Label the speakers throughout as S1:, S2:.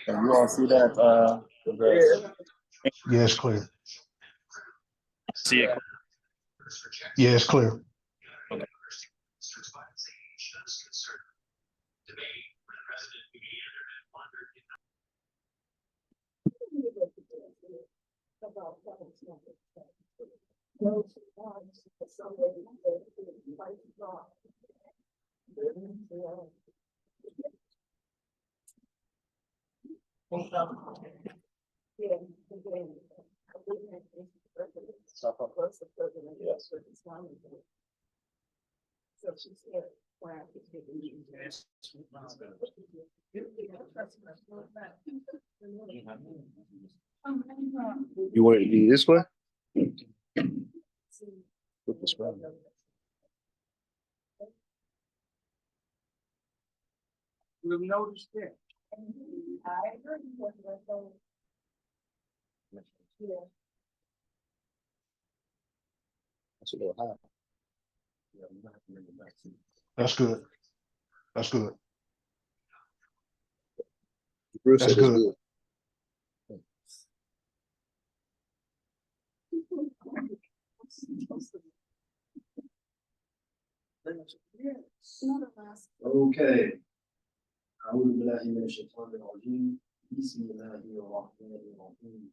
S1: And you all see that?
S2: Yeah, it's clear.
S1: See it?
S2: Yeah, it's clear.
S1: Okay. You want it to be this way? Flip this way.
S3: We've noticed it.
S1: That's a little high.
S2: That's good. That's good.
S1: Bruce
S2: That's
S1: said it's
S2: good.
S4: Okay. أعوذ بالله من الشيطان الرجيم بسم الله الرحمن الرحيم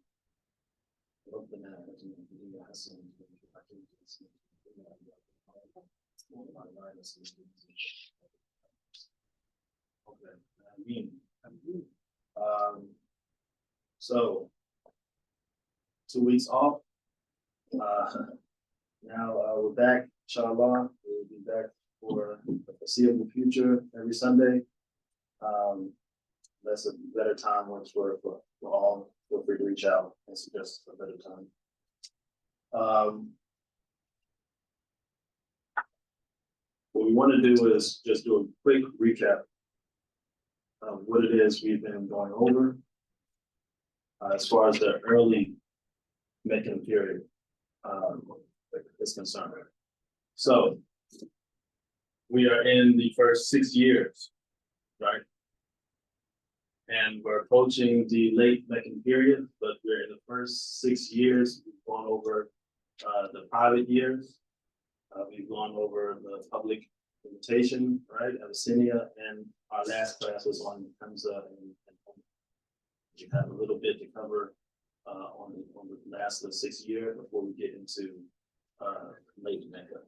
S4: ربنا آتنا في الدنيا حسنة وفي الآخرة حسنة وقنا عذاب النار. So 2 weeks off. Now we're back, inshallah. We'll be back for the foreseeable future every Sunday. That's a better time once for all. Feel free to reach out and suggest a better time. What we want to do is just do a quick recap of what it is we've been going over as far as the early Meccan period is concerned. So we are in the first 6 years, right? And we're approaching the late Meccan period, but we're in the first 6 years. We've gone over the private years. We've gone over the public invitation, right? Abyssinia, and our last class was on Hamza and we have a little bit to cover on the last of the 6 years before we get into late Mecca.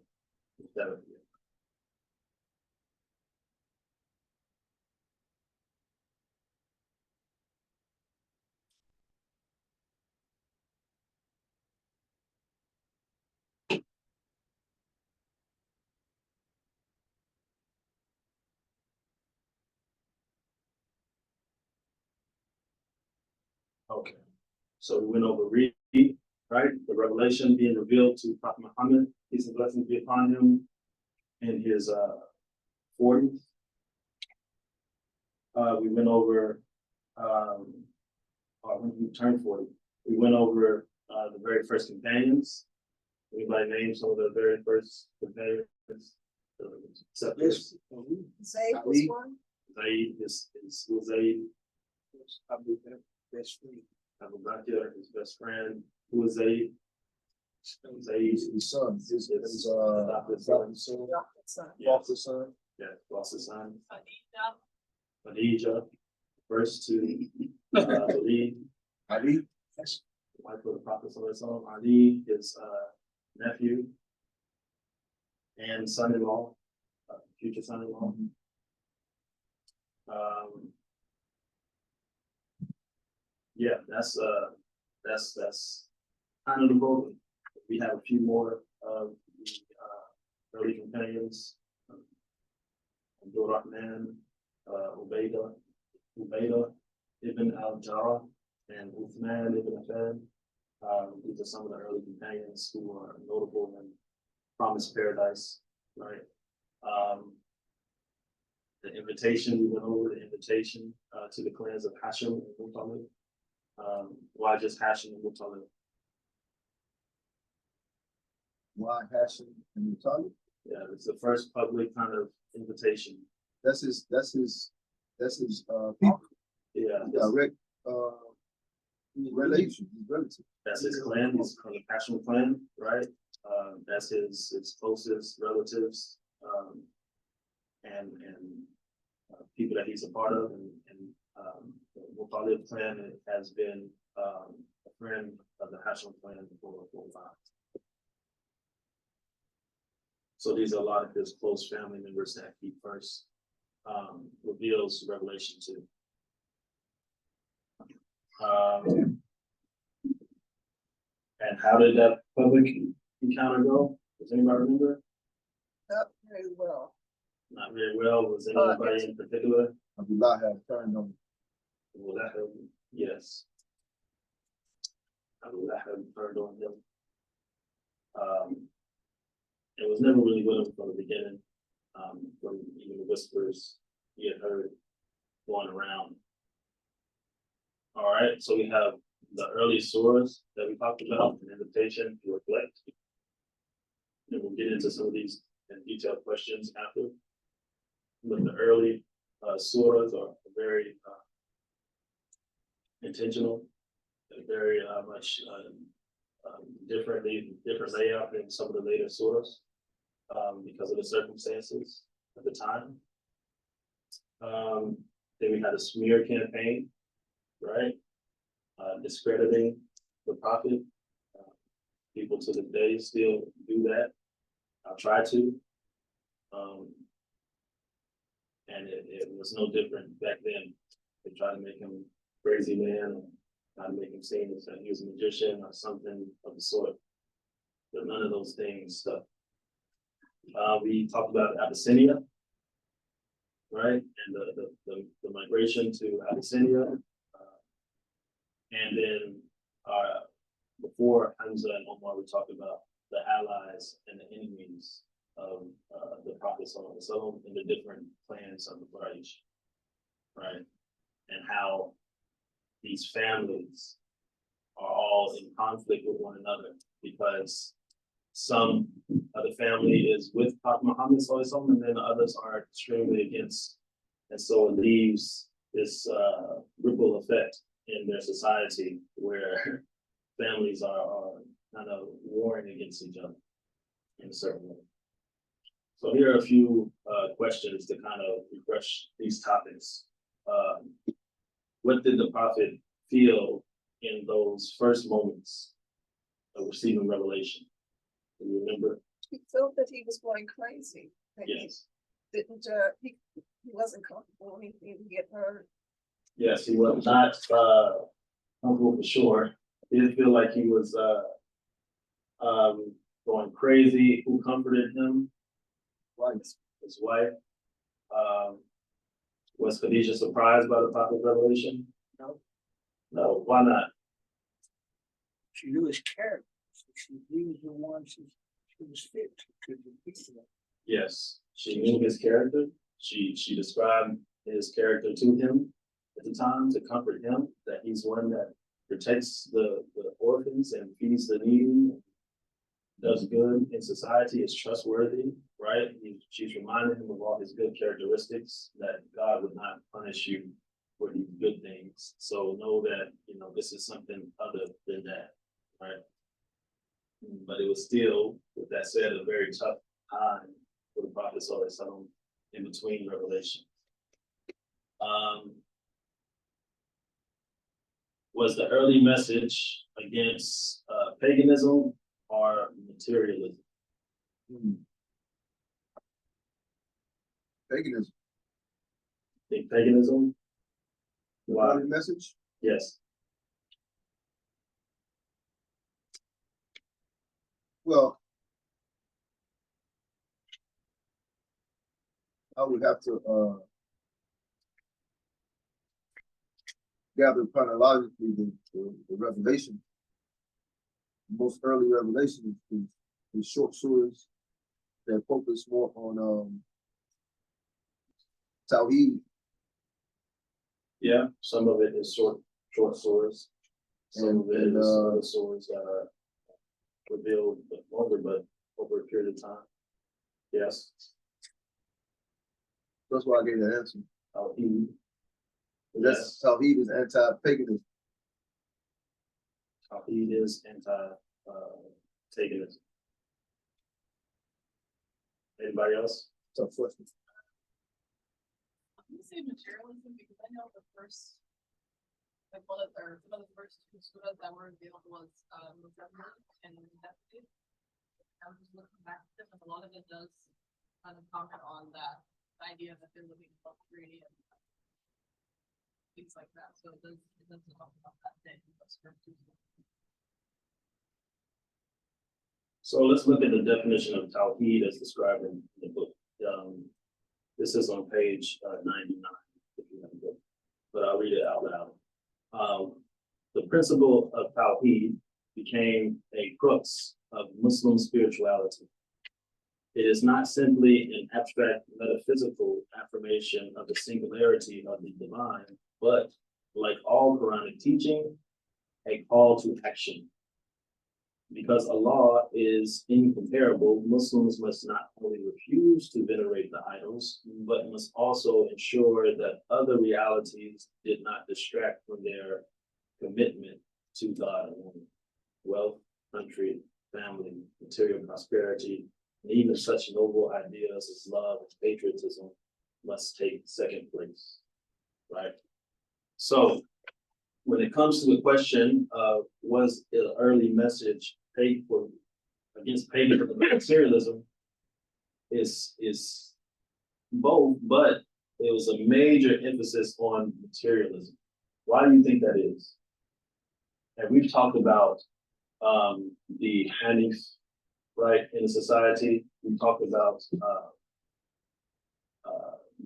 S4: Okay, so we went over read, right? The revelation being revealed to Prophet Muhammad, peace and blessings be upon him, in his 40s. We went over, when he turned 40, we went over the very first companions. Anybody name some of the very first companions? Except this.
S3: Zayd was one.
S4: Zayd is Zayd.
S3: Best friend.
S4: Abu Bakr, his best friend. Who is Zayd? Zayd, his son. His adopted son. Foster son. Yeah, foster son. Khadija, first to believe. Ali, wife of the Prophet ﷺ. Ali, his nephew and son-in-law, future son-in-law. Yeah, that's kind of the book. We have a few more of the early companions. Abdul Rahman, Ubaidah ibn al-Jarrah, and Uthman ibn Affan. These are some of the early companions who are notable and promised paradise, right? The invitation, we went over the invitation to the clans of Hashim and Muttalib. Why just Hashim and Muttalib?
S1: Why Hashem and Taleem?
S4: Yeah, it's the first public kind of invitation.
S1: That's his people,
S4: Yeah, that's,
S1: direct, relation, his relative.
S4: that's his clan, he's from the Passion clan, right? That's his closest relatives, and people that he's a part of, and the Muttalib clan has been, a friend of the Hashem clan for a while. So these are a lot of his close family members that he first reveals Revelation to. And how did that public encounter go? Does anybody remember?
S3: Not very well.
S4: Not very well. Was anybody in particular?
S1: Abdullah had turned on.
S4: Well, that had, yes. I believe that had turned on him. It was never really with him from the beginning. From even the whispers he had heard going around. All right, so we have the early surahs that we talked about, an invitation to reflect. And we'll get into some of these in detailed questions after. But the early surahs are very intentional, and very much different layout than some of the later surahs because of the circumstances at the time. Then we had a smear campaign, right? Discrediting the prophet. People to this day still do that. I try to. And it was no different back then. They tried to make him a crazy man, try to make him seem as he was a magician or something of the sort. But none of those things stuck. We talked about Abyssinia, right? And the migration to Abyssinia. And then before Hamza and Omar, we talked about the allies and the enemies of the Prophet ﷺ and the different clans of the Quraysh, right? And how these families are all in conflict with one another because some of the family is with Prophet Muhammad ﷺ and then the others are extremely against. And so it leaves this ripple effect in their society where families are kind of warring against each other in a certain way. So here are a few questions to kind of refresh these topics. What did the prophet feel in those first moments of receiving revelation? Do you remember?
S3: He felt that he was going crazy. That
S4: Yes.
S3: He didn't, he wasn't comfortable, he didn't get hurt.
S4: Yes, he was not comfortable for sure. He didn't feel like he was going crazy. Who comforted him? His wife. Was Khadijah surprised by the prophet's revelation?
S3: No.
S4: No, why not?
S3: She knew his character, so he was the one she was fit to be with.
S4: Yes, she knew his character. She described his character to him at the time to comfort him, that he's one that protects the orphans and feeds the needy, does good in society, is trustworthy, right? She's reminding him of all his good characteristics, that God would not punish you for these good things. So know that, this is something other than that, right? But it was still, with that said, a very tough time for the Prophet ﷺ in between revelations. Was the early message against paganism or materialism?
S1: Paganism.
S4: Think paganism? Why?
S1: Why? Message?
S4: Yes.
S1: Well, I would have to gather chronologically the revelation. Most early revelation is short stories that focus more on Tawheed.
S4: Yeah, some of it is short stories. Some of it is
S1: And
S4: stories that are revealed longer, but over a period of time. Yes.
S1: That's why I gave that answer.
S4: Tawheed.
S1: That's Tawheed is anti-paganism.
S4: Tawheed is anti-paganism. Anybody else?
S1: Tough question.
S5: I'm gonna say materialism because I know the first, like one of the, some of the first two surahs that were revealed was Muzammil and Nasif. I was just looking back at them, and a lot of it does kind of comment on that idea that they're living in luxury and things like that. So it does talk about that thing.
S4: So let's look at the definition of Tawheed as described in the book. This is on page 99, if you have a book, but I'll read it out loud. The principle of Tawheed became a crux of Muslim spirituality. It is not simply an abstract metaphysical affirmation of the singularity of the divine, but like all Quranic teaching, a call to action. Because Allah is incomparable, Muslims must not only refuse to venerate the idols, but must also ensure that other realities did not distract from their commitment to God alone. Wealth, country, family, material prosperity, and even such noble ideas as love and patriotism must take second place, right? So when it comes to the question of was the early message against paganism and materialism, is both, but it was a major emphasis on materialism. Why do you think that is? And we've talked about the Hanif, right, in the society. We talked about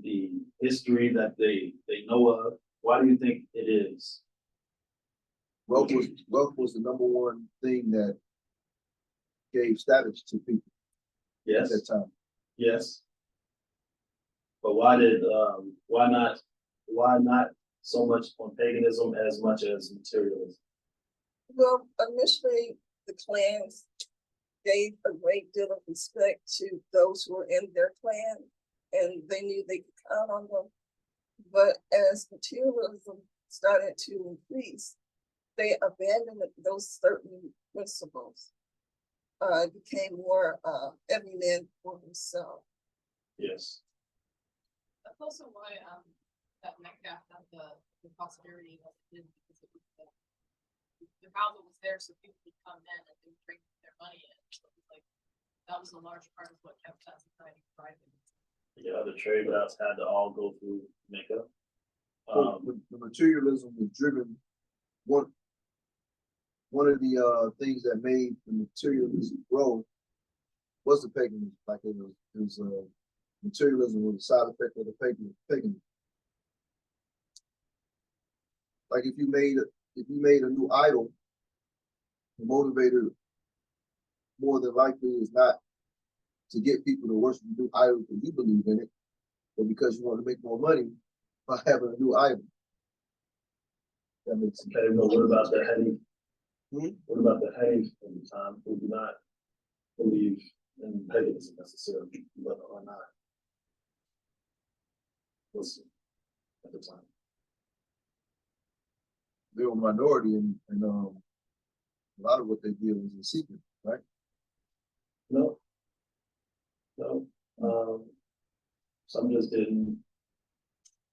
S4: the history that they know of. Why do you think it is?
S1: Wealth was the number one thing that gave status to people at
S4: Yes,
S1: that time.
S4: yes. But why not so much on paganism as much as materialism?
S6: Well, initially, the clans gave a great deal of respect to those who were in their clan, and they knew they could count on them. But as materialism started to increase, they abandoned those certain principles. It became more every man for himself.
S4: Yes.
S5: That's also why that Mecca had the prosperity that it did, because it was the house was there so people could come in and they would bring their money in. So it was like that was a large part of what kept that society thriving.
S4: Yeah, the trade routes had to all go through Mecca.
S1: The materialism was driven. One of the things that made the materialism grow was the paganism. Like it was materialism was a side effect of the paganism. Like if you made a new idol, the motivator more than likely is not to get people to worship the new idol because you believe in it, but because you want to make more money by having a new idol. That makes sense.
S4: Okay, but what about the Hanif?
S1: Hmm?
S4: What about the Hanif at the time who do not believe in paganism necessarily, but are not Muslim at the time?
S1: They were a minority, and a lot of what they did was in secret, right?
S4: No. Some just didn't.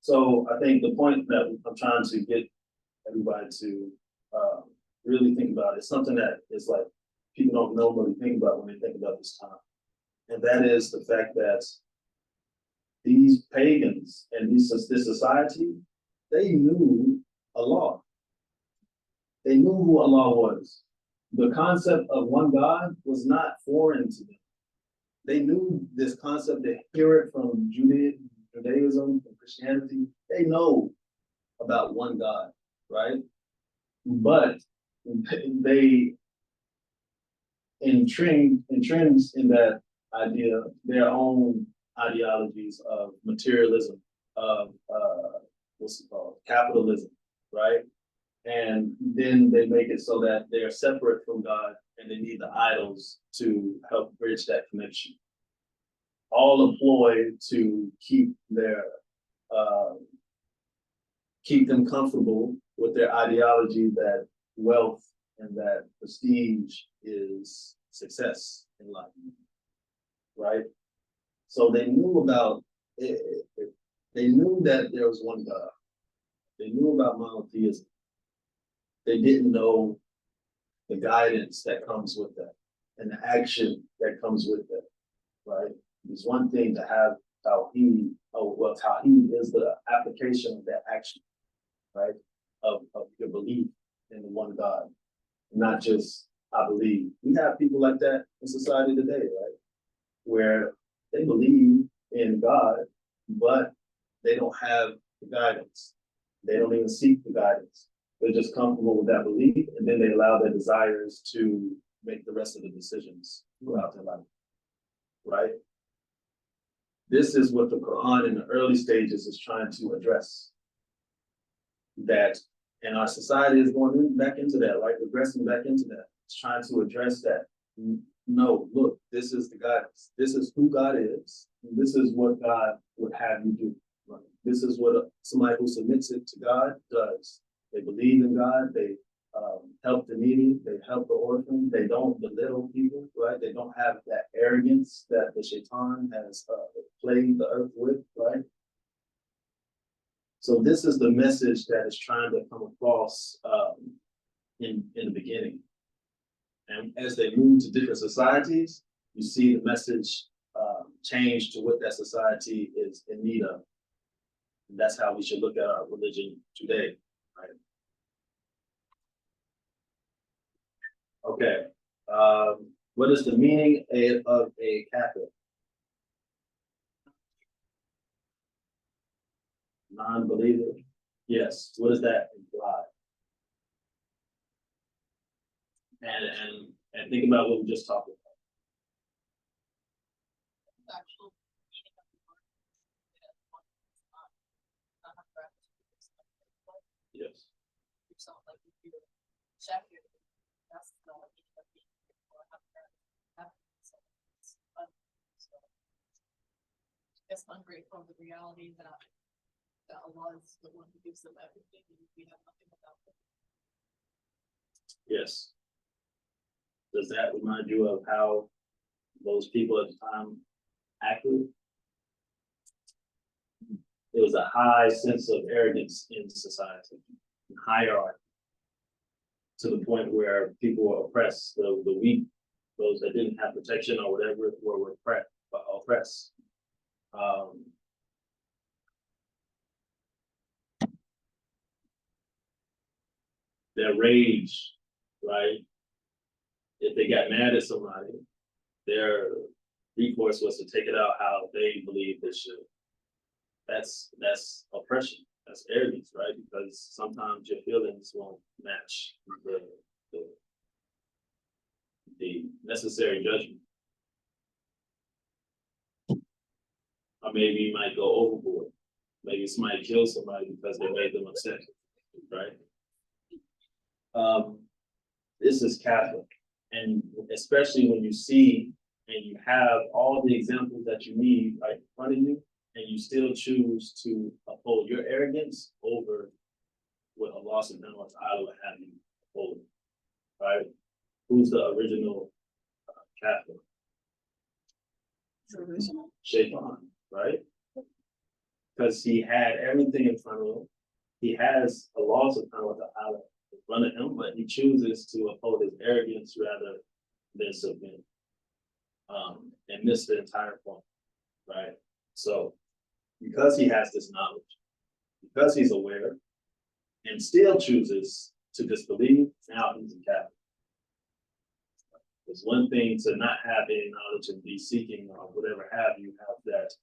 S4: So I think the point that I'm trying to get everybody to really think about is something that is like people don't normally think about when they think about this time. And that is the fact that these pagans and this society, they knew Allah. They knew who Allah was. The concept of one God was not foreign to them. They knew this concept, they hear it from Judaism and Christianity. They know about one God, right? But they entrenched in that idea, their own ideologies of materialism, of what's it called, capitalism, right? And then they make it so that they're separate from God and they need the idols to help bridge that connection. All employed to keep them comfortable with their ideology that wealth and that prestige is success in life, right? So they knew about it. They knew that there was one God. They knew about monotheism. They didn't know the guidance that comes with that and the action that comes with that, right? It's one thing to have Tawheed, Tawheed is the application of that action, right? Of your belief in the one God, not just I believe. We have people like that in society today, right? Where they believe in God, but they don't have the guidance. They don't even seek the guidance. They're just comfortable with that belief, and then they allow their desires to make the rest of the decisions throughout their life, right? This is what the Quran in the early stages is trying to address. That, and our society is going back into that, right? Regressing back into that. It's trying to address that. No, look, this is the guidance. This is who God is. This is what God would have you do. Right? This is what somebody who submits it to God does. They believe in God. They help the needy. They help the orphan. They don't belittle people, right? They don't have that arrogance that the shaitan has plagued the earth with, right? So this is the message that is trying to come across in the beginning. And as they move to different societies, you see the message change to what that society is in need of. And that's how we should look at our religion today, right? Okay. What is the meaning of a Catholic? Non-believer? Yes. What does that imply? And think about what we just talked about.
S5: The actual meaning of the word is one that's not
S4: Yes.
S5: yourself, like if you check it, that's the meaning of being or have so it's ungrateful of the reality that Allah is the one who gives them everything and we have nothing without them.
S4: Yes. Does that remind you of how those people at the time acted? There was a high sense of arrogance in society, hierarchy, to the point where people were oppressed. The weak, those that didn't have protection or whatever, were oppressed. Their rage, right? If they got mad at somebody, their recourse was to take it out how they believe they should. That's oppression. That's arrogance, right? Because sometimes your feelings won't match the necessary judgment. Or maybe you might go overboard. Maybe somebody kill somebody because they made them upset, right? This is Catholic. And especially when you see and you have all the examples that you need right in front of you, and you still choose to uphold your arrogance over what Allah subhanahu wa ta'ala would have you uphold, right? Who's the original Catholic? Shaitan, right? Because he had everything in front of him. He has Allah subhanahu wa ta'ala in front of him, but he chooses to uphold his arrogance rather than submit. And miss the entire point, right? So, because he has this knowledge, because he's aware, and still chooses to disbelieve, now he's a Catholic. It's one thing to not have any knowledge and be seeking or whatever have you, that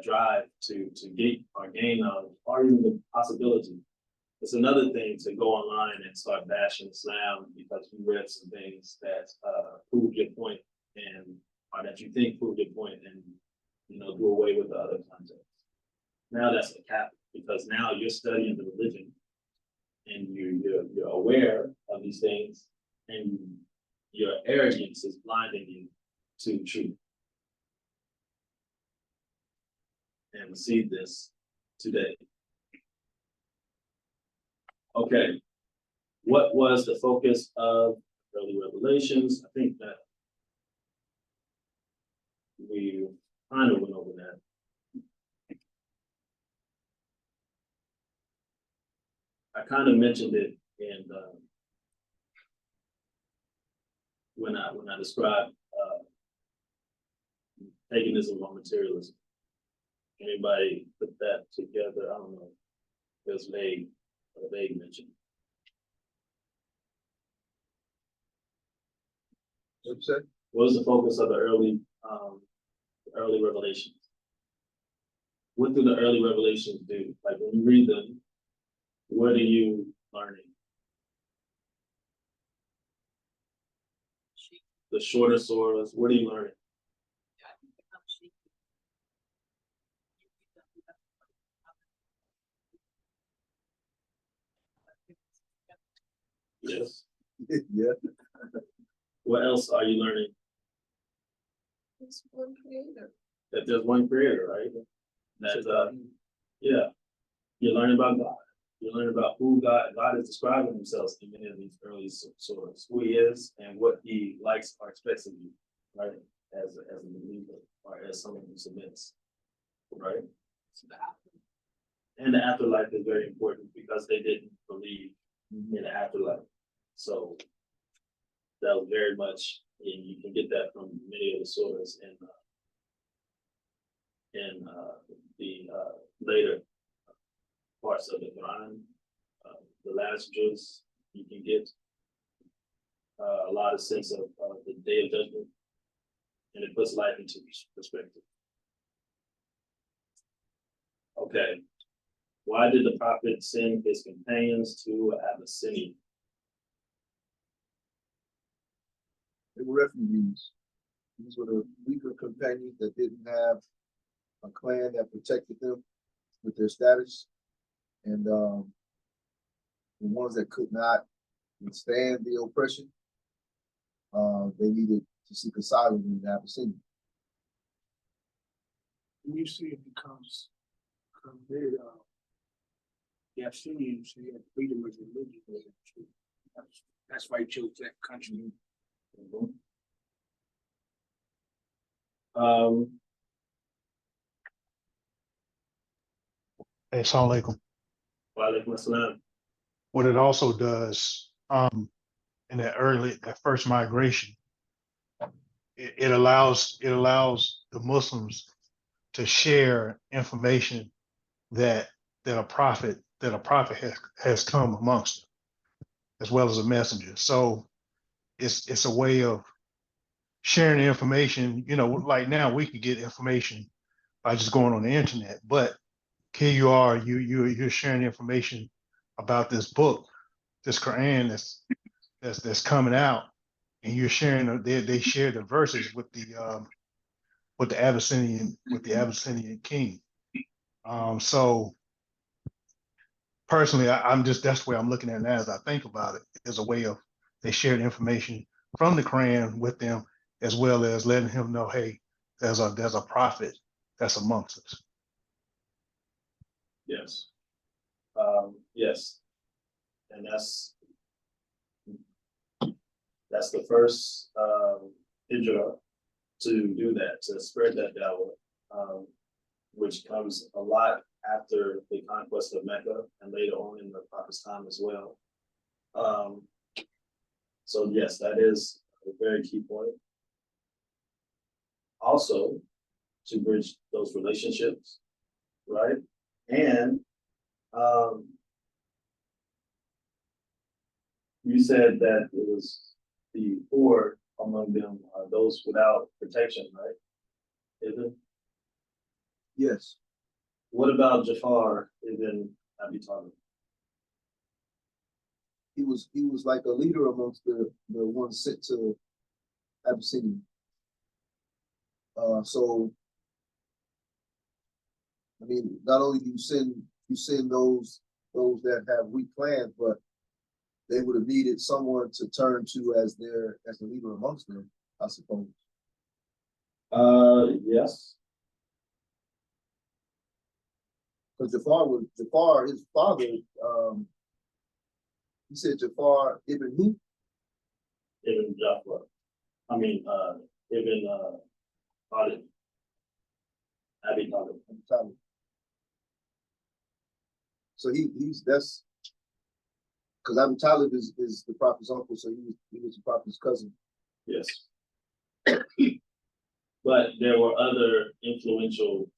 S4: drive to get or gain knowledge, or even the possibility. It's another thing to go online and start bashing Islam because you read some things that prove your point or that you think prove your point, and do away with the other context. Now that's a cap, because now you're studying the religion and you're aware of these things, and your arrogance is blinding you to truth. And we see this today. Okay, what was the focus of early revelations? I think that we kind of went over that. I kind of mentioned it in when I described paganism or materialism. Anybody put that together? I don't know. It was vague, a vague mention.
S1: What you say?
S4: What was the focus of the early revelations? What do the early revelations do? Like when you read them, what are you learning? The shorter surahs, what are you learning? Yes.
S1: Yeah.
S4: What else are you learning?
S6: It's one creator.
S4: That there's one creator, right? That yeah, you're learning about God. You're learning about who God is describing himself in many of these early sources, who he is and what he likes or expects of you, right? As a believer or as someone who submits, right? And the afterlife is very important because they didn't believe in the afterlife. So that was very much, and you can get that from many of the sources in the later parts of the Quran, the last juz. You can get a lot of sense of the day of judgment, and it puts life into perspective. Okay, why did the prophet send his companions to Abyssinia?
S1: They were refugees. These were the weaker companions that didn't have a clan that protected them with their status. And the ones that could not withstand the oppression, they needed to seek asylum in Abyssinia.
S3: When you see it becomes very, the Abyssinians, they had freedom of religion. That's why he chose that country.
S2: Hey, Assalamu alaikum.
S4: Wa alaikum assalam.
S2: What it also does, in that first migration, it allows the Muslims to share information that a prophet has come amongst them, as well as a messenger. So it's a way of sharing the information. You know, like now we can get information by just going on the internet, but here you are, you're sharing information about this book, this Quran that's coming out, and you're sharing. They share the verses with the Abyssinian king. So personally, I'm just, that's the way I'm looking at it as I think about it, as a way of they shared information from the Quran with them, as well as letting him know, hey, there's a prophet that's amongst us.
S4: Yes. Yes. And that's the first hijrah to do that, to spread that dawah, which comes a lot after the conquest of Mecca and later on in the Prophet's time as well. So yes, that is a very key point. Also, to bridge those relationships, right? And you said that it was the poor among them, those without protection, right? Is it?
S1: Yes.
S4: What about Jafar ibn Abi Talib?
S1: He was like a leader amongst the ones sent to Abyssinia. So I mean, not only do you send those that have weak clans, but they would have needed someone to turn to as the leader amongst them, I suppose.
S4: Yes.
S1: Because Jafar, his father, he said Jafar Ibn who?
S4: Ibn Jafar. I mean, Ibn Talib. Abi Talib.
S1: Talib. So that's because Abu Talib is the prophet's uncle, so he was the prophet's cousin.
S4: Yes. But there were other influential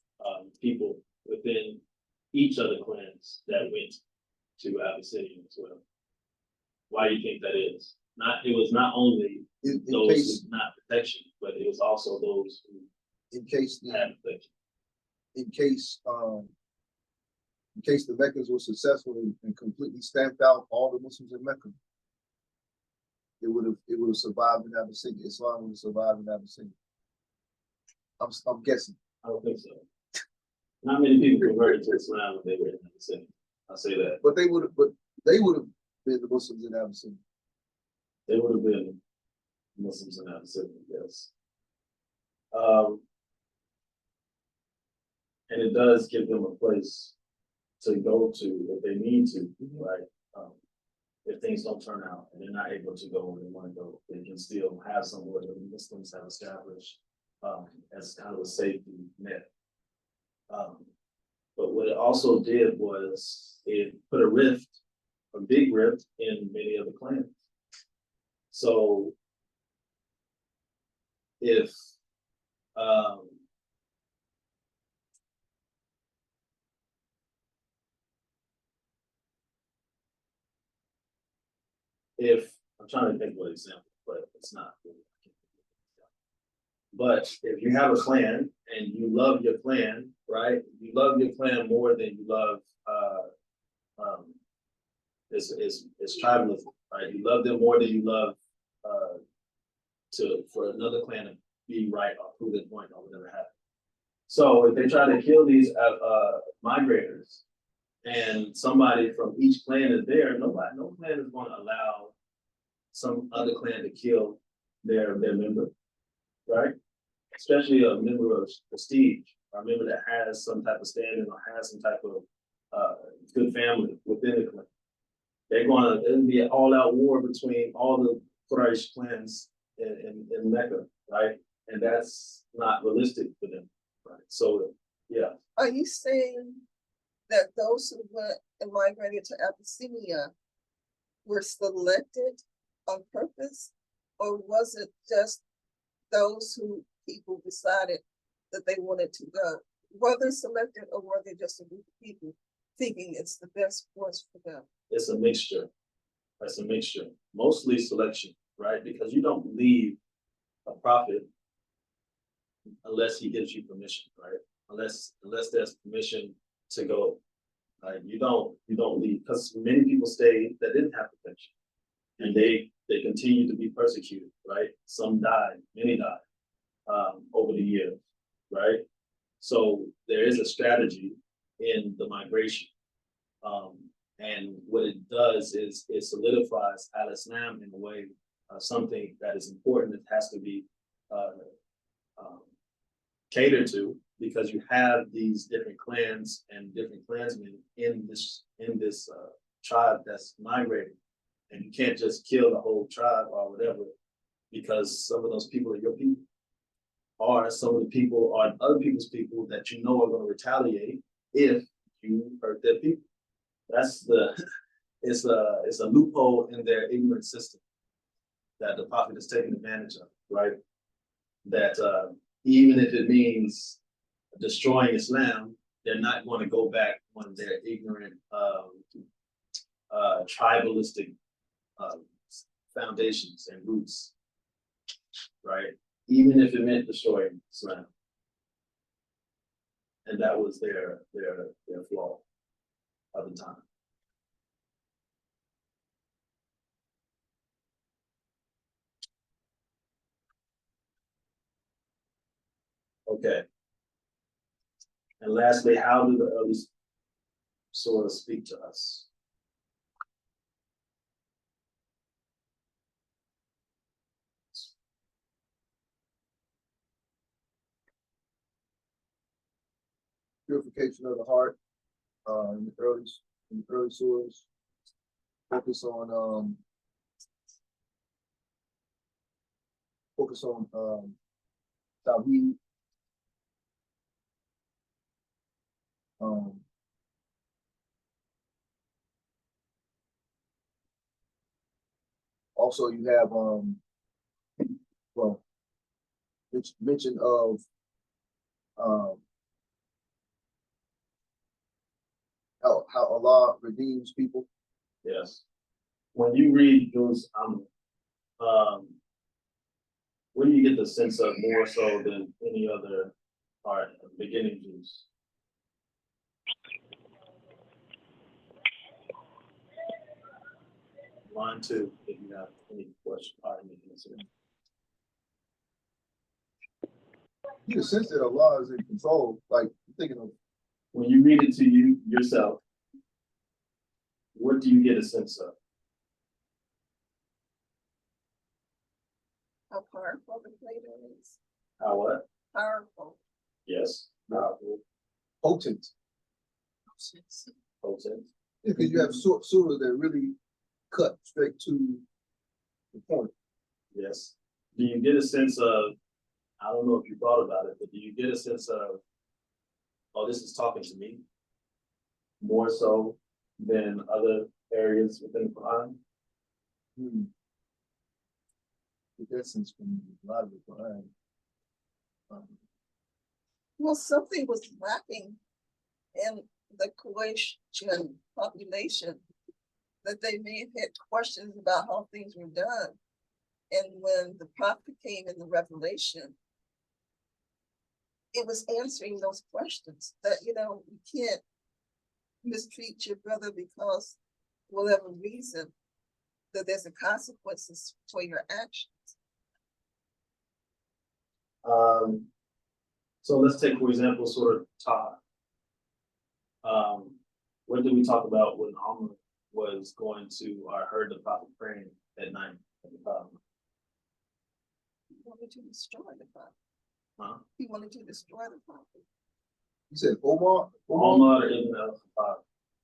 S4: people within each of the clans that went to Abyssinia as well. Why do you think that is? It was not only those who not protection, but it was also those who
S1: in case
S4: had protection.
S1: In case the Meccans were successful and completely stamped out all the Muslims in Mecca, it would have survived in Abyssinia. Islam would have survived in Abyssinia. I'm guessing.
S4: I don't think so. Not many people converted to Islam when they were in Abyssinia. I'll say that.
S1: But they would have been the Muslims in Abyssinia.
S4: They would have been Muslims in Abyssinia, yes. And it does give them a place to go to if they need to, right? If things don't turn out and they're not able to go where they want to go, they can still have somewhere that the Muslims have established as kind of a safety net. But what it also did was it put a big rift in many of the clans. So if I'm trying to think of an example, but it's not. But if you have a clan and you love your clan, right? You love your clan more than you love it's tribalism, right? You love them more than you love for another clan to be right or prove their point or whatever happened. So if they try to kill these migrators and somebody from each clan is there, no clan is going to allow some other clan to kill their member, right? Especially a member of prestige, or a member that has some type of standing or has some type of good family within the clan. It'll be an all-out war between all the Quraysh clans in Mecca, right? And that's not realistic for them, right? So, yeah.
S6: Are you saying that those who went and migrated to Abyssinia were selected on purpose, or was it just those who people decided that they wanted to go? Were they selected, or were they just a group of people thinking it's the best course for them?
S4: It's a mixture. That's a mixture. Mostly selection, right? Because you don't leave a prophet unless he gives you permission, right? Unless there's permission to go. You don't leave, because many people stayed that didn't have protection, and they continue to be persecuted, right? Some died, many died over the years, right? So there is a strategy in the migration. And what it does is it solidifies al-Islam in a way, something that is important. It has to be catered to, because you have these different clans and different clansmen in this tribe that's migrating, and you can't just kill the whole tribe or whatever, because some of those people are your people, or some of the people are other people's people that you know are going to retaliate if you hurt their people. It's a loophole in their ignorant system that the prophet is taking advantage of, right? That even if it means destroying Islam, they're not going to go back on their ignorant, tribalistic foundations and roots, right? Even if it meant destroying Islam. And that was their flaw of the time. Okay. And lastly, how do the early surahs speak to us?
S1: Purification of the heart, in the early source. Focus on Taleem. Also you have well, mention of how Allah redeems people.
S4: Yes. When you read those, where do you get the sense of more so than any other part of beginning Jews? Line 2, if you have any question, pardon me, answer.
S1: You get a sense that Allah is in control. Like you're thinking of
S4: When you read it to you yourself, what do you get a sense of?
S6: How powerful the creator is.
S4: How what?
S6: Powerful.
S4: Yes. Powerful.
S1: potent.
S4: Potent.
S1: Because you have surahs that really cut straight to the point.
S4: Yes. Do you get a sense of, I don't know if you thought about it, but do you get a sense of, oh, this is talking to me more so than other areas within the Quran?
S1: Get that sense from a lot of the Quran.
S6: Well, something was lacking in the Croatian population, that they may have had questions about how things were done. And when the prophet came in the revelation, it was answering those questions that, you can't mistreat your brother because whatever reason, that there's a consequences for your actions.
S4: So let's take, for example, sort of Taha. What did we talk about when Amr was going to, or heard the prophet praying at night at the Kaaba?
S6: He wanted to destroy the prophet.
S4: Huh?
S6: He wanted to destroy the prophet.
S1: You said Omar?
S4: Omar ibn al-Khattab,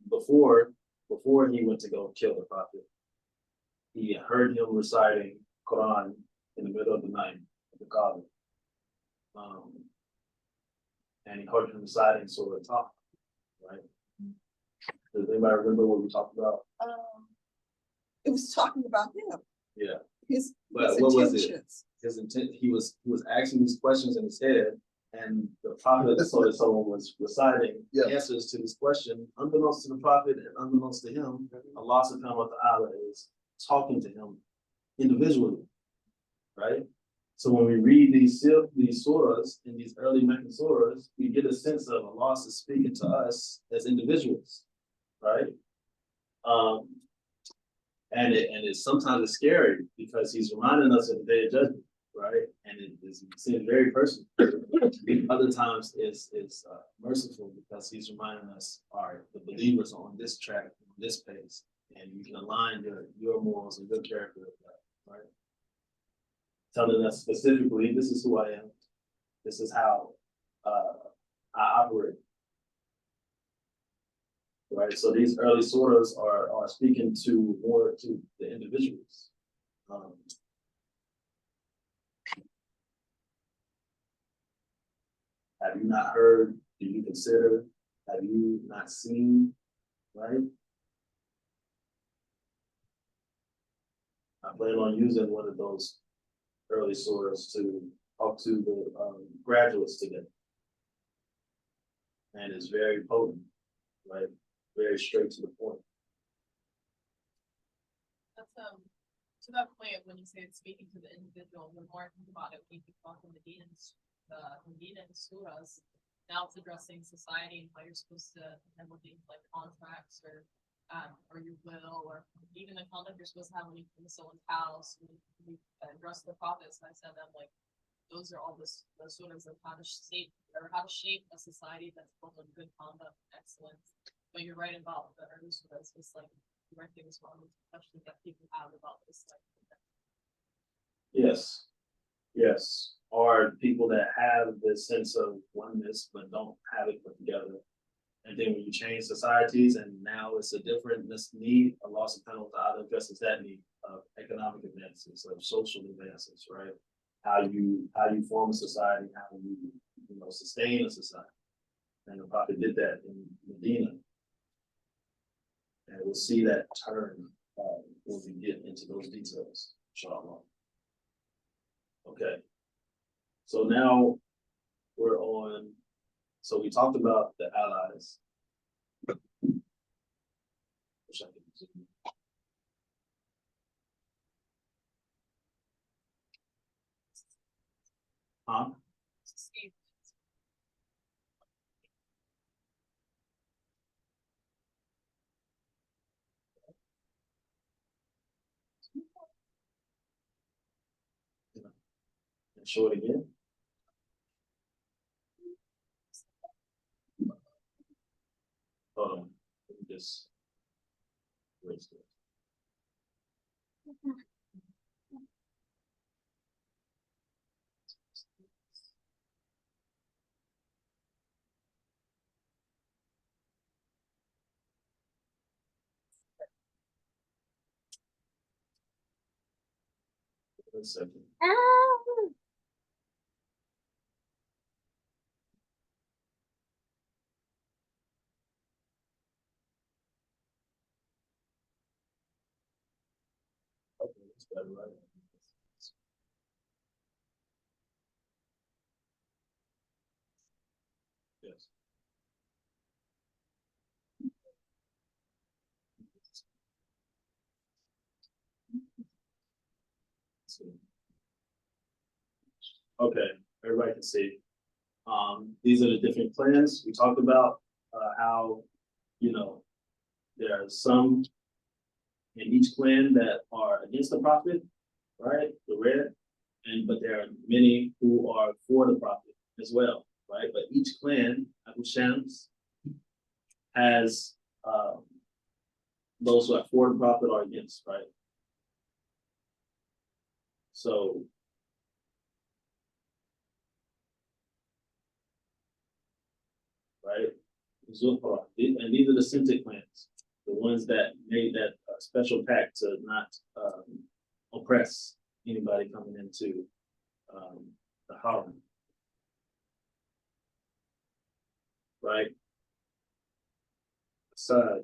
S4: before he went to go kill the prophet, he heard him reciting Quran in the middle of the night at the Kaaba. And he heard him reciting Surah Taha, right? Does anybody remember what we talked about?
S6: It was talking about him.
S4: Yeah.
S6: His
S4: But what was it?
S6: intentions.
S4: His intent, he was asking these questions in his head, and the prophet saw that someone was reciting answers to this question. Unbeknownst to the prophet and unbeknownst to him, Allah subhanahu wa ta'ala is talking to him individually, right? So when we read these surahs, in these early Meccan surahs, we get a sense of Allah is speaking to us as individuals, right? And it's sometimes scary because he's reminding us of the day of judgment, right? And it seems very personal. Other times it's merciful because he's reminding us, all right, the believers are on this track, on this pace, and you can align your morals and your character with that, right? Telling us specifically, this is who I am, this is how I operate. Right, so these early surahs are speaking more to the individuals. Have you not heard? Do you consider? Have you not seen? Right. I plan on using one of those early surahs to talk to the graduates today, and it's very potent, right? Very straight to the point.
S5: That's to that point when you say it's speaking to the individual, the more I think about it, when you think about the Medina surahs, now it's addressing society and how you're supposed to handle things like contracts or your will, or even the conduct you're supposed to have when you come to someone's house. We address the prophets, and I said that like those are all the sort of how to shape a society that's built on good conduct, excellence. But you're right about the early students, it's like correcting as well, questions that people have about this. Like,
S4: Yes, yes, or people that have this sense of oneness but don't have it put together. And then when you change societies and now it's a different need, a loss of penalty out addresses that need of economic advances, of social advances, right? How you form a society, how you sustain a society. And the prophet did that in Medina. And we'll see that turn when we get into those details, inshallah. Okay. So now we're on, so we talked about the allies. Wish I could zoom. Huh?
S5: escape.
S4: And show it again. Hold on. Let me just erase this. One second. Okay, that's better, right? Yes. Okay, everybody can see. These are the different clans. We talked about how, there are some in each clan that are against the prophet, right? The red, but there are many who are for the prophet as well, right? But each clan, Abu Shams, has those who are for the prophet or against, right? So right? Zulfar, and these are the Semitic clans, the ones that made that special pact to not oppress anybody coming into the Harem, right? Aside,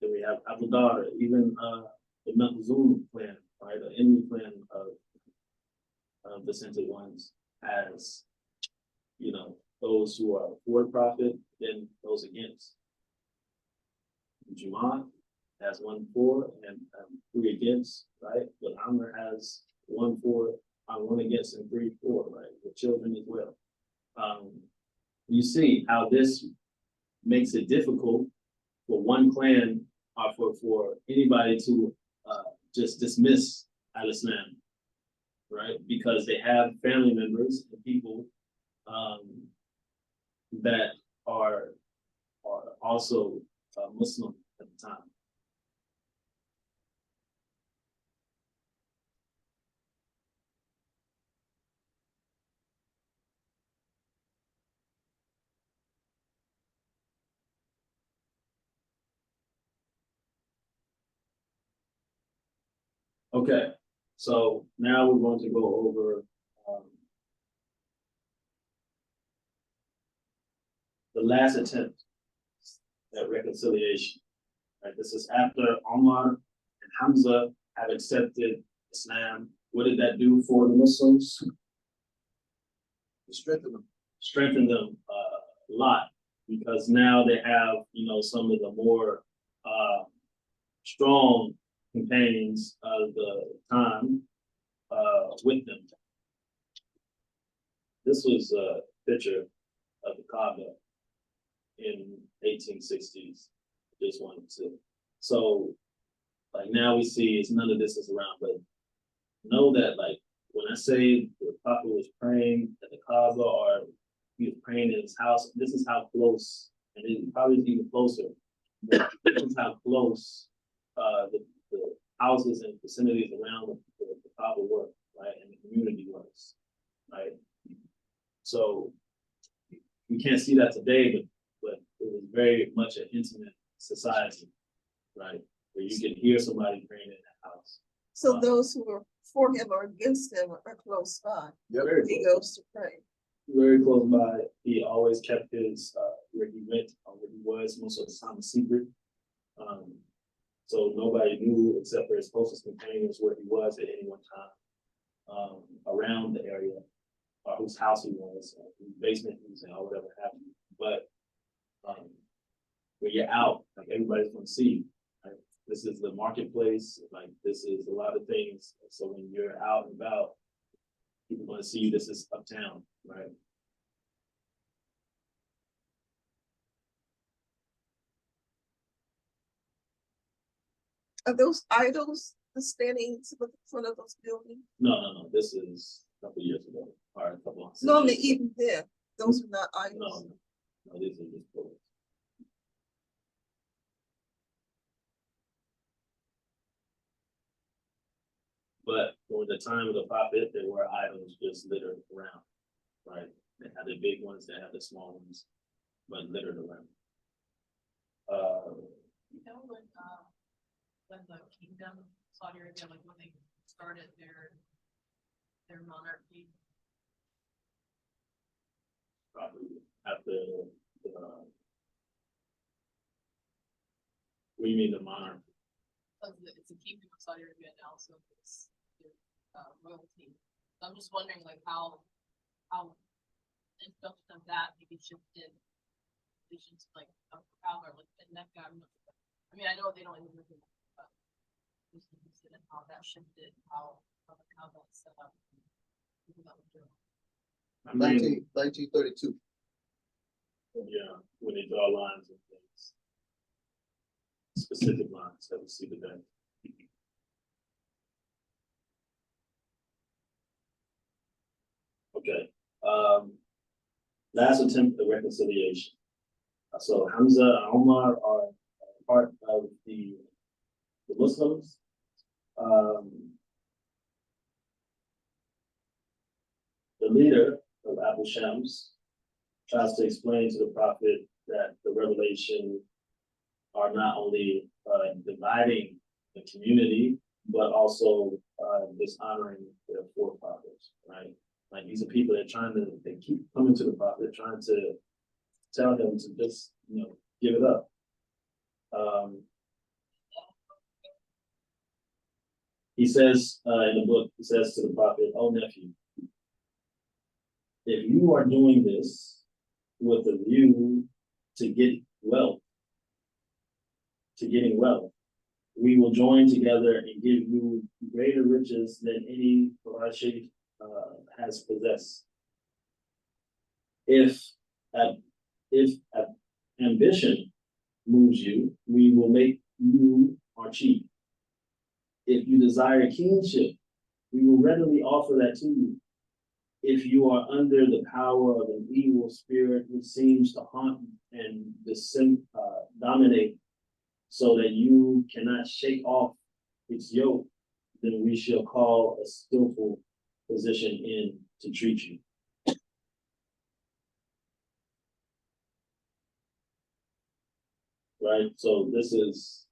S4: then we have Abu Dar, even the Makhzum clan, right? The enemy clan of the Semitic ones, as those who are for the prophet, then those against. Jumu'ah has 1 for and 3 against, right? But Amr has 1 for, 1 against and 3 for, right? The children as well. You see how this makes it difficult for one clan or for anybody to just dismiss al-Islam, right? Because they have family members and people that are also Muslim at the time. Okay, so now we're going to go over the last attempt at reconciliation. Right, this is after Omar and Hamza have accepted Islam. What did that do for the Muslims?
S1: Strengthen them.
S4: Strengthen them a lot, because now they have, some of the more strong companions of the time with them. This was a picture of the Kaaba in 1860s. Just wanted to. So Like now we see it's none of this is around, but know that like when I say the prophet was praying at the Kaaba or he was praying in his house, this is how close, and it probably is even closer. But this is how close the houses and vicinities around the Kaaba were, right, and the community was, right. So we can't see that today, but it was very much an intimate society, right, where you could hear somebody praying in that house.
S6: So those who are for him or against him are close by.
S1: Yep.
S6: He goes to pray.
S4: Very close by. He always kept his where he went or where he was most of the time a secret. So nobody knew except for his closest companions where he was at any one time around the area or whose house he was, whose basement he was in, or whatever happened. But when you're out, like everybody's gonna see you. Right? This is the marketplace, like this is a lot of things. So when you're out and about, people are gonna see you. This is uptown, right?
S6: Are those idols standing to the front of those buildings?
S4: No. This is a couple years ago, or a couple months.
S6: No, I mean, even then, those are not idols.
S4: No, these are just pillars. But during the time of the prophet, there were idols just littered around, right? They had the big ones, they had the small ones, but littered around.
S5: You know, when the kingdom, Saudi Arabia, like when they started their monarchy,
S4: Probably after what do you mean the monarch?
S5: it's a kingdom of Saudi Arabia now, so it's royalty. So I'm just wondering, like how introduction of that maybe shifted visions like of power, like in that guy. I mean, I know they don't even live in that, but just interested in how that shifted, how that's set up.
S4: I mean,
S1: 1932.
S4: yeah, when they draw lines and things, specific lines that we see today. Okay. Last attempt at reconciliation. So Hamza and Omar are part of the Muslims. The leader of Abu Shams tries to explain to the prophet that the revelation are not only dividing the community, but also dishonoring their forefathers, right? Like these are people that they keep coming to the prophet, trying to tell him to just, give it up. He says in the book, he says to the prophet, "Oh nephew, if you are doing this with a view to getting wealth, we will join together and give you greater riches than any Quraysh has possessed. If ambition moves you, we will make you our chief. If you desire kingship, we will readily offer that to you. If you are under the power of an evil spirit which seems to haunt and dominate, so that you cannot shake off its yoke, then we shall call a skillful physician in to treat you." Right? So this is,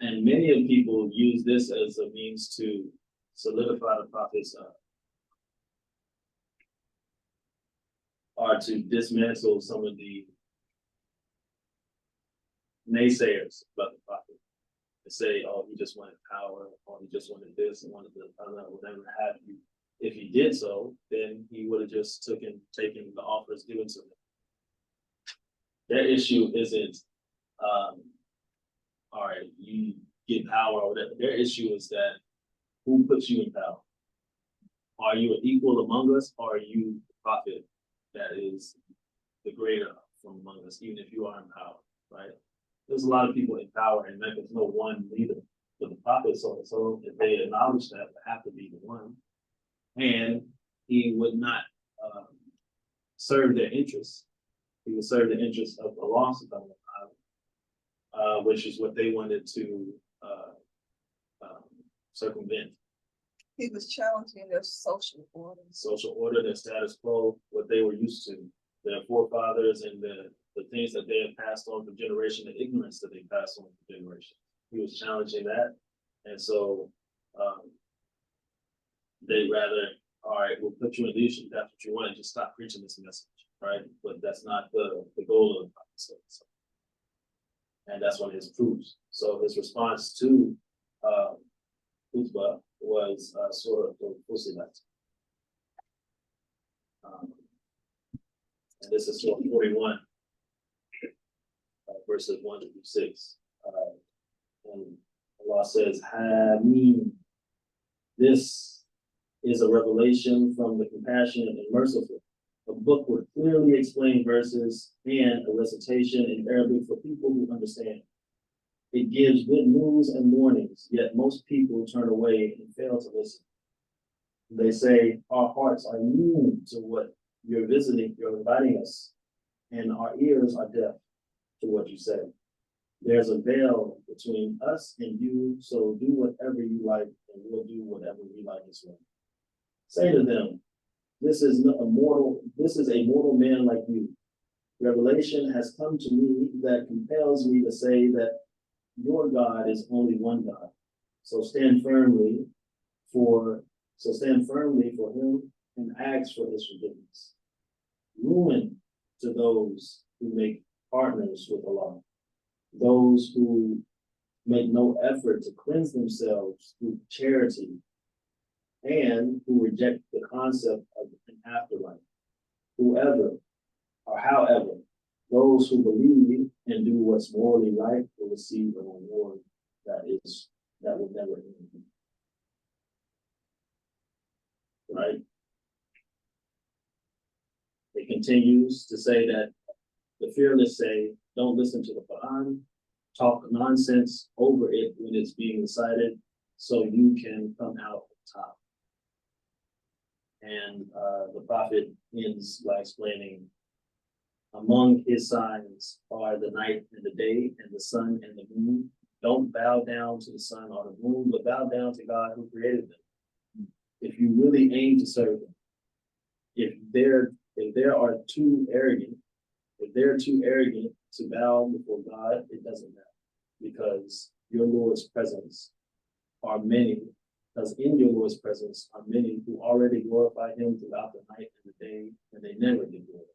S4: and many of people use this as a means to solidify the prophet's or to dismantle some of the naysayers about the prophet. To say, oh, he just wanted power, or he just wanted this and wanted the other, whatever have you. If he did so, then he would have just taken the offers given to him. Their issue isn't, all right, you get power or whatever. Their issue is that who puts you in power? Are you an equal among us, or are you the prophet that is the greater from among us, even if you are in power, right? there's a lot of people in power and there's no one leader. But the prophet so if they acknowledge that, would have to be the one. And he would not serve their interests. He would serve the interests of Allah subhanahu wa ta'ala, which is what they wanted to circumvent.
S6: He was challenging their social order.
S4: Social order, their status quo, what they were used to, their forefathers and the things that they had passed on from generation, the ignorance that they passed on from generation. He was challenging that. And so they rather, all right, we'll put you in leadership, that's what you want, and just stop preaching this message, right? But that's not the goal of the prophet. And that's one of his proofs. So his response to Khutbah was sort of Fusilat. And this is Surah 41, verses 1 through 6. And Allah says, Hameen, this is a revelation from the compassionate and merciful, a book with clearly explained verses and a recitation in Arabic for people who understand. It gives good news and warnings, yet most people turn away and fail to listen. They say, our hearts are immune to what you're inviting us, and our ears are deaf to what you say. There's a veil between us and you, so do whatever you like, and we'll do whatever we like as well. Say to them, this is a mortal man like you. Revelation has come to me that compels me to say that your God is only one God. So stand firmly for him and ask for his forgiveness. Ruin to those who make partners with Allah, those who make no effort to cleanse themselves through charity, and who reject the concept of an afterlife. However, those who believe and do what's morally right will receive a reward that will never end. Right? It continues to say that the fearless say, don't listen to the Quran, talk nonsense over it when it's being recited, so you can come out on top. And the prophet ends by explaining, among his signs are the night and the day, and the sun and the moon. Don't bow down to the sun or the moon, but bow down to God who created them. If you really aim to serve them, if they're too arrogant to bow before God, it doesn't matter, because your Lord's presence are many. Because in your Lord's presence are many who already glorify him throughout the night and the day, and they never get bored.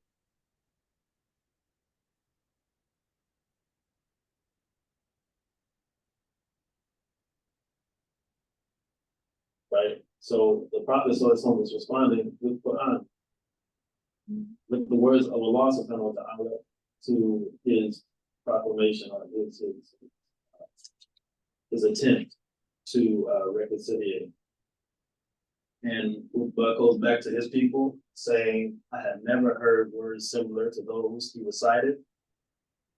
S4: Right? So the Prophet ﷺ was responding with Quran, with the words of Allah subhanahu wa ta'ala to his proclamation or his attempt to reconciliate. And Utbah goes back to his people saying, I have never heard words similar to those he recited.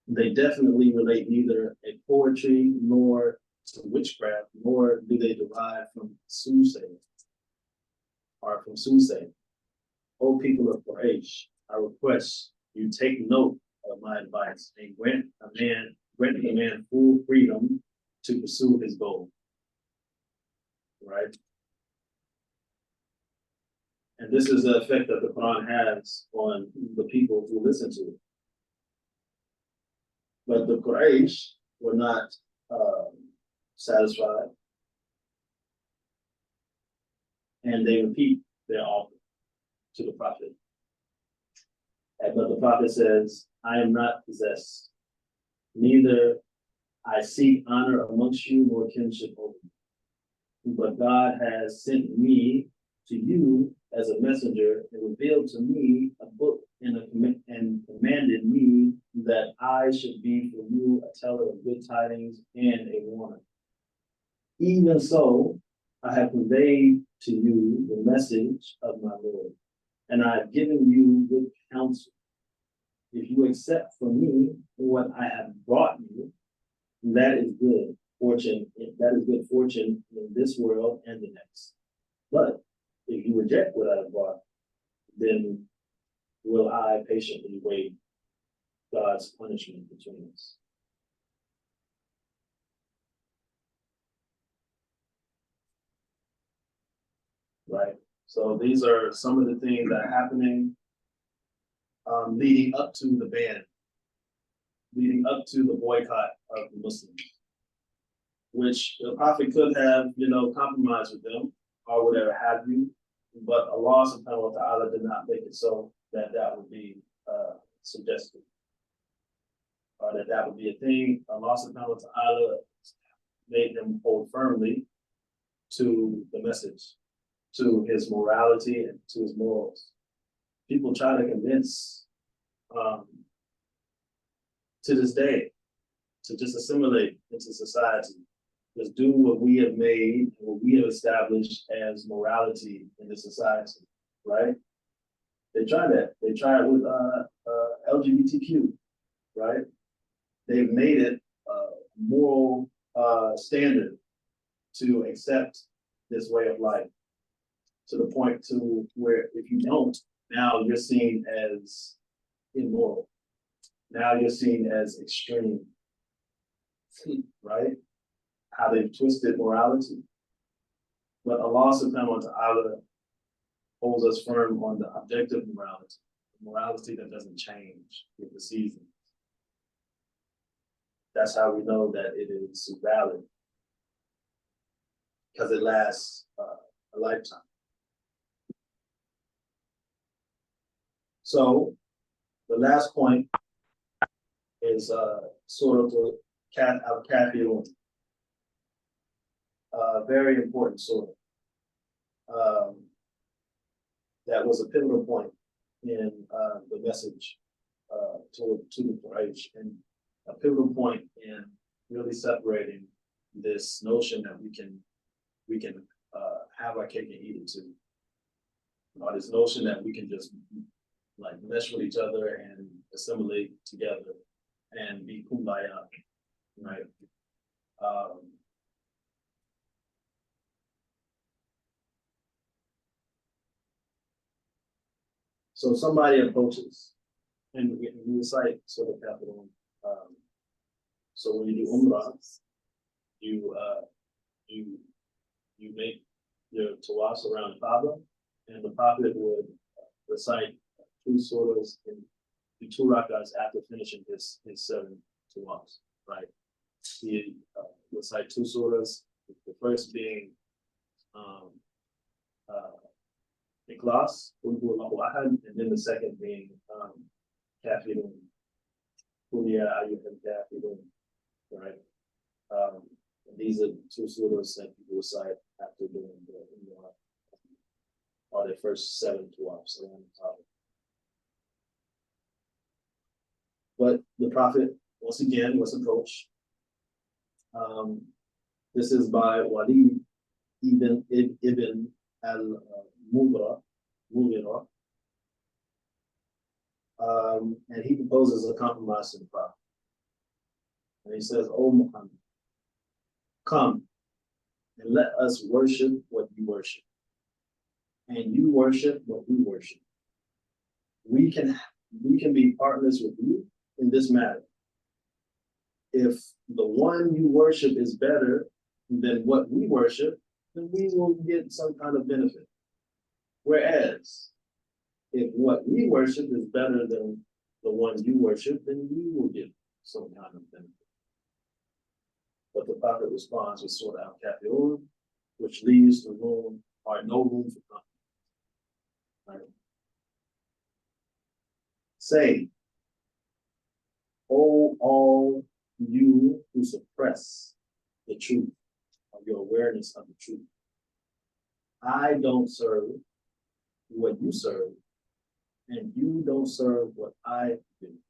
S4: They definitely relate neither a poetry nor to witchcraft, nor do they derive from soothsaying or from soothsaying. O people of Quraysh, I request you take note of my advice and grant a man full freedom to pursue his goal. Right? And this is the effect that the Quran has on the people who listen to it. But the Quraysh were not satisfied. And they repeat their offer to the Prophet. But the Prophet says, I am not possessed, neither I seek honor amongst you nor kinship over you. But God has sent me to you as a messenger and revealed to me a book and commanded me that I should be for you a teller of good tidings and a warner. Even so, I have conveyed to you the message of my Lord, and I have given you good counsel. If you accept from me what I have brought you, that is good fortune. That is good fortune in this world and the next. But if you reject what I have brought, then will I patiently wait God's punishment between us? Right? So these are some of the things that are happening leading up to the ban, leading up to the boycott of the Muslims, which the Prophet could have, compromised with them or whatever have you, but Allah subhanahu wa ta'ala did not make it so that that would be suggested, or that would be a thing. Allah subhanahu wa ta'ala made them hold firmly to the message, to his morality and to his morals. People try to convince to this day to just assimilate into society, just do what we have made, what we have established as morality in the society, right? They try that. They try it with LGBTQ, right? They've made it a moral standard to accept this way of life, to the point to where if you don't, now you're seen as immoral. Now you're seen as extreme, right? How they've twisted morality. But Allah subhanahu wa ta'ala holds us firm on the objective morality that doesn't change with the seasons. That's how we know that it is valid, because it lasts a lifetime. So the last point is sort of the Al-Kafirun. Very important sort of. That was a pivotal point in the message to the Quraysh, and a pivotal point in really separating this notion that we can have our cake and eat it too, or this notion that we can just like mesh with each other and assimilate together and be kumbaya, right? So somebody approaches, and we recite sort of capital. So when you do umrah, you make your tawafs around the Kaaba, and the Prophet would recite 2 surahs in 2 rakats after finishing his 7 tawafs, right? He recite 2 surahs, the first being Ikhlas, and then the second being Kafirun, right? And these are 2 surahs that people recite after doing or their first 7 tawafs around the Kaaba. But the Prophet, once again, was approached. This is by Walid ibn al-Mughira, and he proposes a compromise to the Prophet. And he says, "O Muhammad, come and let us worship what you worship, and you worship what we worship. We can be partners with you in this matter. If the one you worship is better than what we worship, then we will get some kind of benefit. Whereas, if what we worship is better than the one you worship, then we will get some kind of benefit." But the Prophet responds with Surah Al-Kafirun, which leaves the room, or no room for compromise. Right? Say, "O all you who suppress the truth, of your awareness of the truth, I don't serve what you serve, and you don't serve what I do.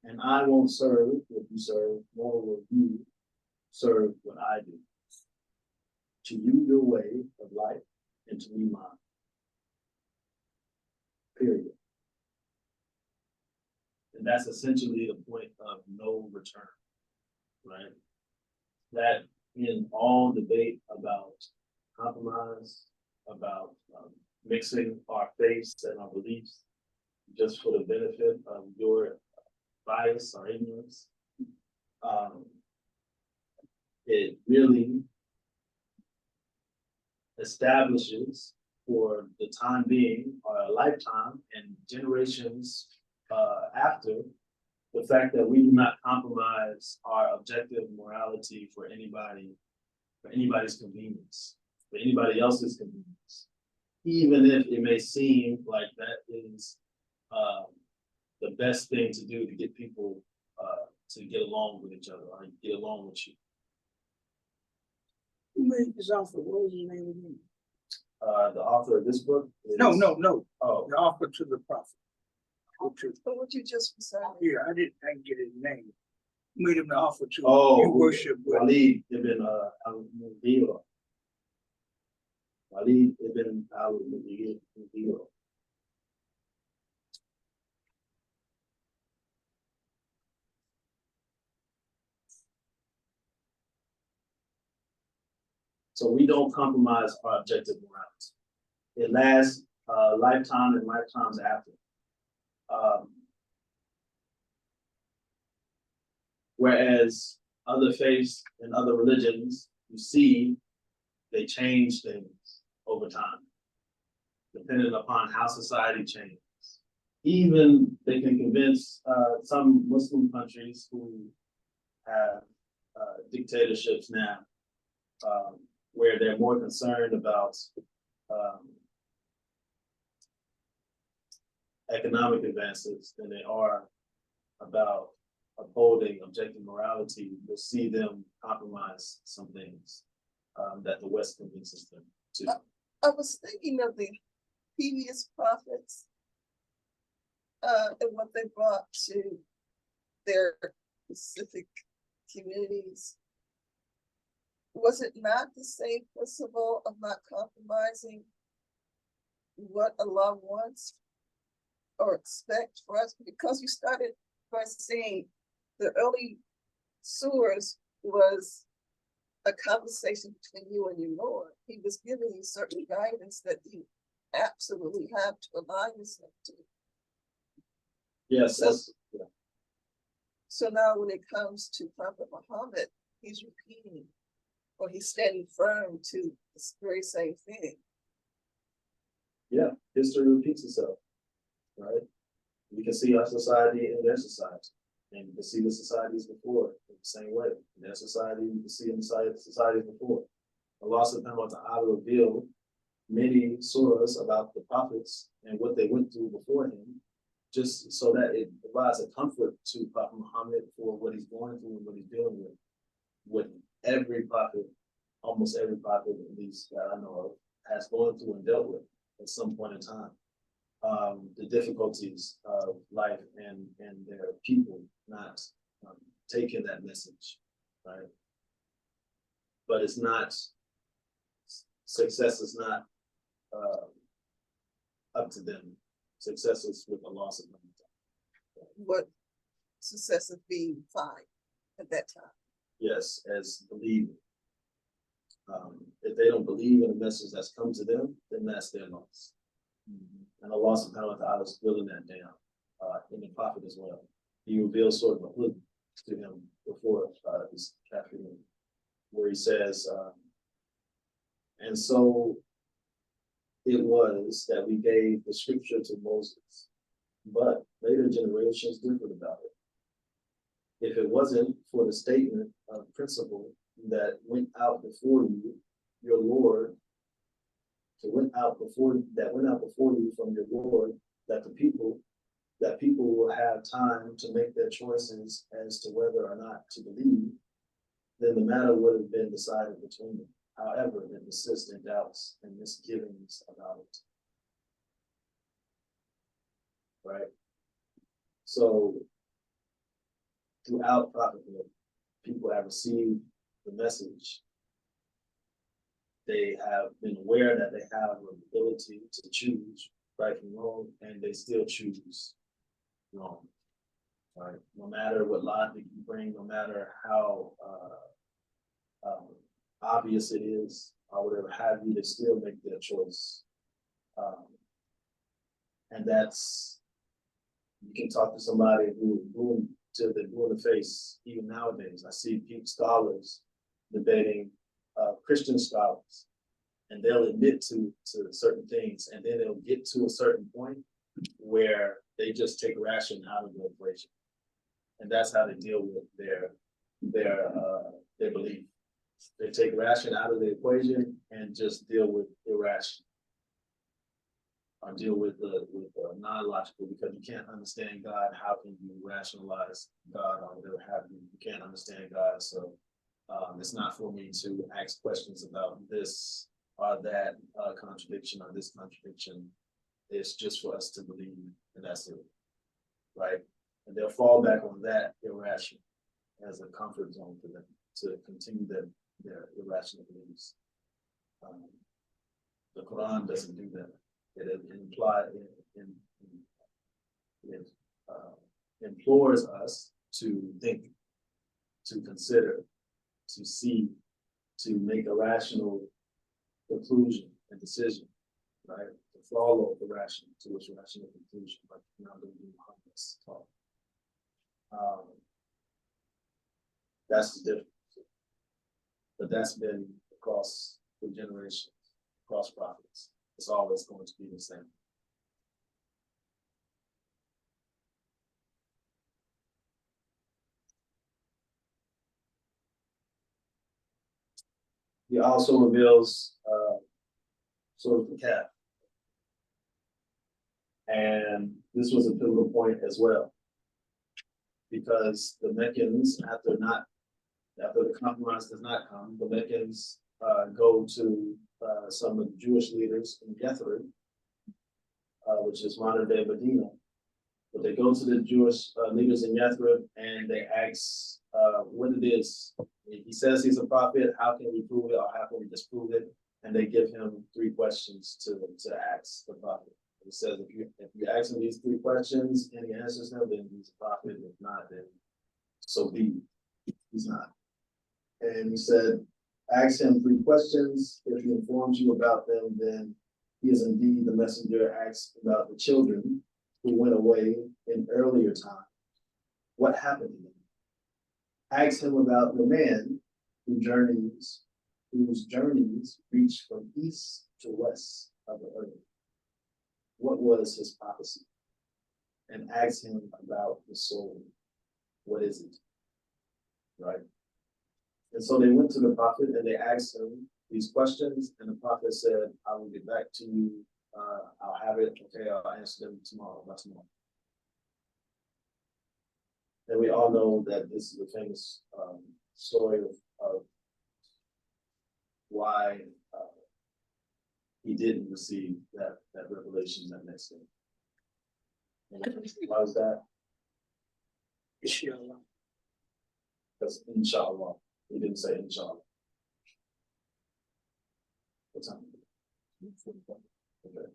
S4: And I won't serve what you serve, nor will you serve what I do. To you your way of life, and to me mine." Period. And that's essentially the point of no return. right? That in all debate about compromise, about mixing our faiths and our beliefs just for the benefit of your bias or ignorance, it really establishes for the time being, or a lifetime, and generations after, the fact that we do not compromise our objective morality for anybody, for anybody's convenience, for anybody else's convenience, even if it may seem like that is the best thing to do to get people to get along with each other or get along with you.
S3: Who made this offer? What was his name again?
S4: The author of this book is,
S3: No.
S4: Oh,
S3: The offer to the prophet.
S6: But what you just recited,
S3: Yeah, I didn't get his name. Who made him the offer to
S4: oh,
S3: you worship with?
S4: Majeed ibn al-Mughira. Majeed ibn al-Mughira. So we don't compromise our objective morality. It lasts a lifetime and lifetimes after. Whereas other faiths and other religions, you see, they change things over time, depending upon how society changes. Even they can convince some Muslim countries who have dictatorships now, where they're more concerned about economic advances than they are about upholding objective morality. You'll see them compromise some things that the West convinces them to.
S6: I was thinking of the previous prophets and what they brought to their specific communities. Was it not the same principle of not compromising what Allah wants or expect for us? Because you started by saying the early surahs was a conversation between you and your Lord. He was giving you certain guidance that you absolutely have to align yourself to.
S4: Yes, yeah.
S6: So now when it comes to Prophet Muhammad, he's repeating, or he's standing firm to this very same thing.
S4: Yeah, history repeats itself, right? You can see our society and their society, and you can see the societies before in the same way. In their society, you can see in the societies before. Allah subhanahu wa ta'ala revealed many surahs about the prophets and what they went through before him, just so that it provides a comfort to Prophet Muhammad for what he's going through and what he's dealing with. What every prophet, almost every prophet, at least that I know of, has gone through and dealt with at some point in time. The difficulties of life and their people not taking that message, right? But it's not, success is not up to them. Success is with Allah subhanahu wa ta'ala.
S6: What success of being fine at that time.
S4: Yes, as believing. If they don't believe in the message that's come to them, then that's their loss. And Allah subhanahu wa ta'ala is filling that down in the prophet as well. He reveals sort of a hood to him before this chapter, where he says, and so it was that we gave the scripture to Moses, but later generations differed about it. If it wasn't for the statement of principle that went out before you, your Lord, went out before you from your Lord, that people will have time to make their choices as to whether or not to believe, then the matter would have been decided between them. However, they persist in doubts and misgivings about it. Right? So throughout prophethood, people have received the message. They have been aware that they have the ability to choose right from wrong, and they still choose wrong. Right? No matter what logic you bring, no matter how obvious it is, or whatever have you, they still make their choice. And that's, you can talk to somebody who blue till they're blue in the face. Even nowadays, I see scholars debating Christian scholars, and they'll admit to certain things, and then they'll get to a certain point where they just take ration out of the equation, and that's how they deal with their belief. They take ration out of the equation and just deal with irrational, or deal with the non-logical, because you can't understand God. How can you rationalize God or whatever have you? You can't understand God, so it's not for me to ask questions about this or that contradiction or this contradiction. It's just for us to believe, and that's it, right? And they'll fall back on that irrational as a comfort zone for them to continue their irrational beliefs. The Quran doesn't do that. It implores us to think, to consider, to see, to make a rational conclusion and decision, right? To follow the rational to its rational conclusion, like Muhammad's taught. That's the difference. But that's been across the generations, across prophets. It's always going to be the same. He also reveals sort of the calf. And this was a pivotal point as well, because the Meccans, after the compromise does not come, the Meccans go to some of the Jewish leaders in Yathrib, which is modern day Medina. But they go to the Jewish leaders in Yathrib and they ask what it is. He says he's a prophet. How can we prove it, or how can we disprove it? And they give him 3 questions to ask the prophet. He says if you ask him these 3 questions and he answers them, then he's a prophet. If not, then so be it. He's not. And he said, ask him 3 questions. If he informs you about them, then he is indeed the messenger. Asked about the children who went away in earlier time. What happened to them? Ask him about the man whose journeys reach from east to west of the earth. What was his prophecy? And ask him about the soul. What is it? Right? And so they went to the prophet and they asked him these questions, and the prophet said, I will get back to you. I'll have it. Okay, I'll answer them tomorrow. By tomorrow. And we all know that this is a famous story of why he didn't receive that revelation that next day. Why was that?
S3: Inshallah.
S4: Because inshallah. He didn't say inshallah. What time? Okay.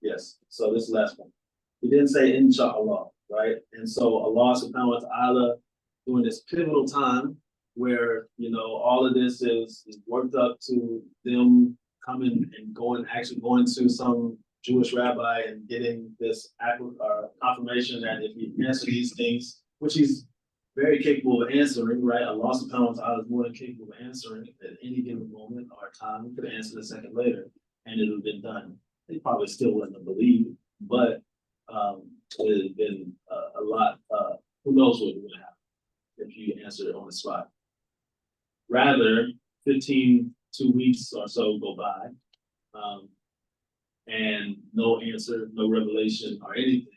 S4: Yes. So this last one. He didn't say inshallah, right? And so Allah subhanahu wa ta'ala, during this pivotal time where, all of this is worked up to them coming and actually going to some Jewish rabbi and getting this confirmation that if he answers these things, which he's very capable of answering, right? Allah subhanahu wa ta'ala is more than capable of answering at any given moment or time. He could have answered a second later and it would have been done. They probably still wouldn't have believed, but it would have been a lot, who knows what would happen if you answered it on the spot. Rather, 2 weeks or so go by, and no answer, no revelation or anything.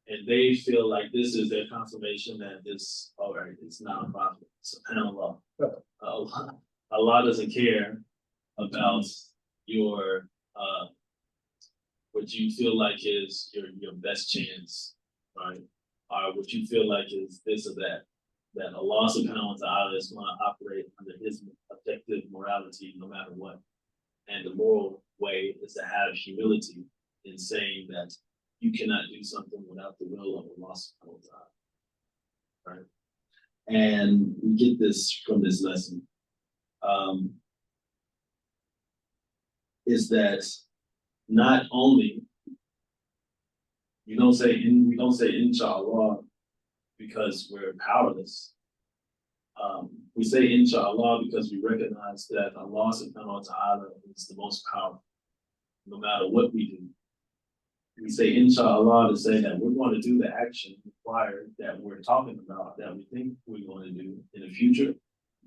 S4: And they feel like this is their confirmation that this, all right, it's not a prophet. SubhanAllah. Allah doesn't care about your, what you feel like is your best chance, right? Or what you feel like is this or that. That Allah subhanahu wa ta'ala is going to operate under his objective morality no matter what. And the moral way is to have humility in saying that you cannot do something without the will of Allah subhanahu wa ta'ala. right? And we get this from this lesson. Is that not only we don't say inshallah because we're powerless. We say inshallah because we recognize that Allah subhanahu wa ta'ala is the most powerful, no matter what we do. We say inshallah to say that we're going to do the action required that we're talking about, that we think we're going to do in the future,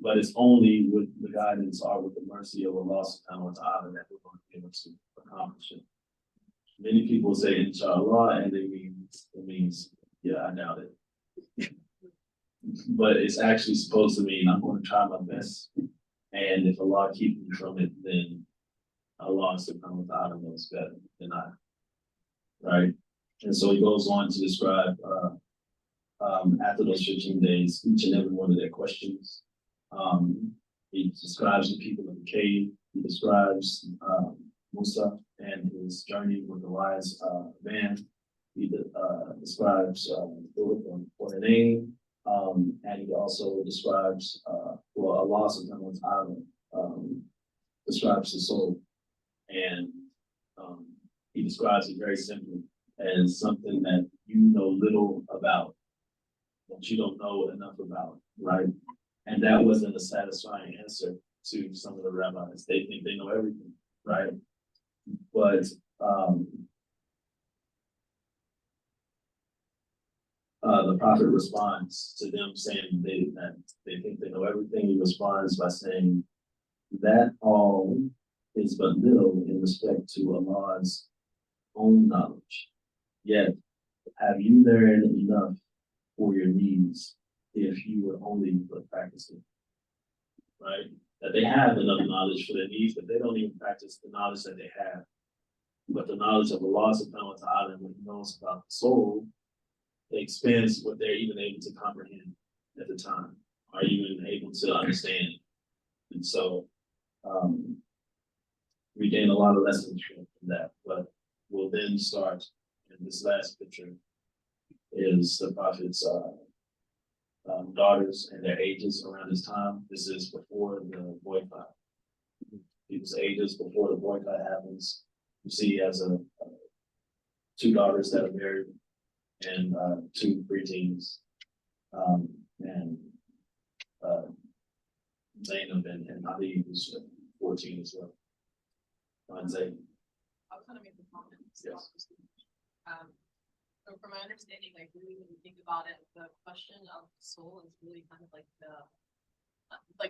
S4: but it's only with the guidance or with the mercy of Allah subhanahu wa ta'ala that we're going to be able to accomplish it. Many people say inshallah and it means, yeah, I doubt it. But it's actually supposed to mean I'm going to try my best. And if Allah keeps me from it, then Allah subhanahu wa ta'ala knows better than I. Right? And so he goes on to describe after those 15 days, each and every one of their questions. He describes the people of the cave. He describes Musa and his journey with the wise man. He describes for the name. And he also describes, Allah subhanahu wa ta'ala describes the soul. And he describes it very simply as something that you know little about, that you don't know enough about, right? And that wasn't a satisfying answer to some of the rabbis. They think they know everything, right? But the prophet responds to them saying that they think they know everything. He responds by saying that all is but little in respect to Allah's own knowledge. Yet, have you learned enough for your needs if you would only practice it? Right? That they have enough knowledge for their needs, but they don't even practice the knowledge that they have. But the knowledge of Allah subhanahu wa ta'ala and what he knows about the soul, it expands what they're even able to comprehend at the time, are even able to understand. And so we gain a lot of lessons from that, but we'll then start, and this last picture is the prophet's daughters and their ages around this time. This is before the boycott. People's ages before the boycott happens. You see he has two daughters that are married and two preteens, and Zainab and Ali, who's 14 as well. Zainab.
S5: I was gonna make the comment.
S4: Yes.
S5: So from my understanding, like really when you think about it, the question of the soul is really kind of like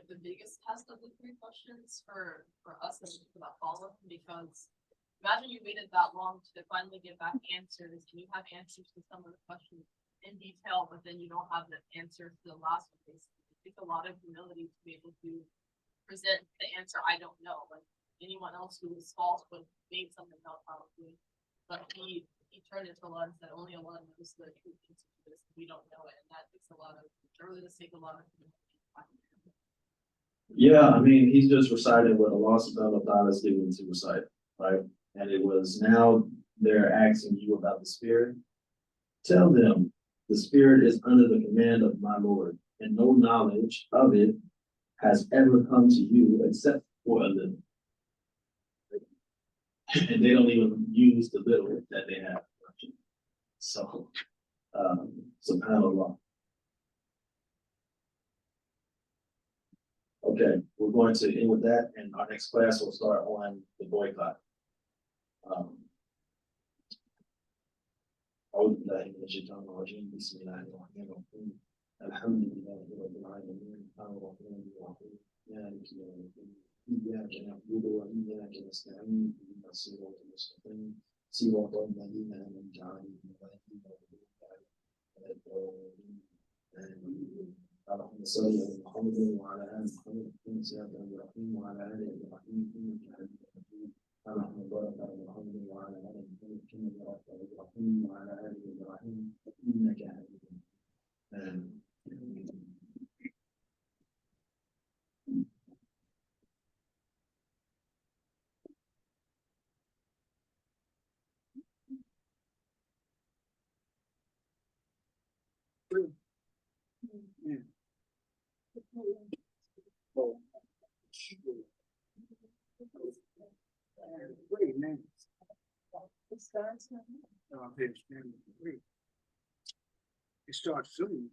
S5: the biggest test of the three questions for us and for that follow-up, because imagine you waited that long to finally get back answers, and you have answers to some of the questions in detail, but then you don't have the answer to the last one. Basically, it takes a lot of humility to be able to present the answer I don't know. Like anyone else who was false would have made something else probably, but he turned it to a lens that only Allah knows the truth answer to this. We don't know it, and that takes a lot of, it really does take a lot of humility.
S4: Yeah, I mean, he's just reciting what Allah subhanahu wa ta'ala is given to recite, right? And it was now they're asking you about the spirit. Tell them the spirit is under the command of my Lord, and no knowledge of it has ever come to you except for a little. And they don't even use the little that they have. So, subhanAllah. Okay, we're going to end with that, and our next class will start on the boycott. أعوذ بالله من الشيطان الرجيم بسم الله الرحمن الرحيم الحمد لله رب العالمين الرحمن الرحيم مالك يوم الدين إياك نعبد وإياك نستعين اهدنا الصراط المستقيم صراط الذين أنعمت عليهم غير المغضوب عليهم ولا الضالين آمين اللهم صل على محمد وعلى آل محمد كما صليت على إبراهيم وعلى آل إبراهيم إنك حميد مجيد اللهم بارك على محمد وعلى آل محمد كما باركت على إبراهيم وعلى آل إبراهيم إنك حميد مجيد.
S3: Yeah. Oh. Wait, man.
S6: It starts now.
S3: It starts soon.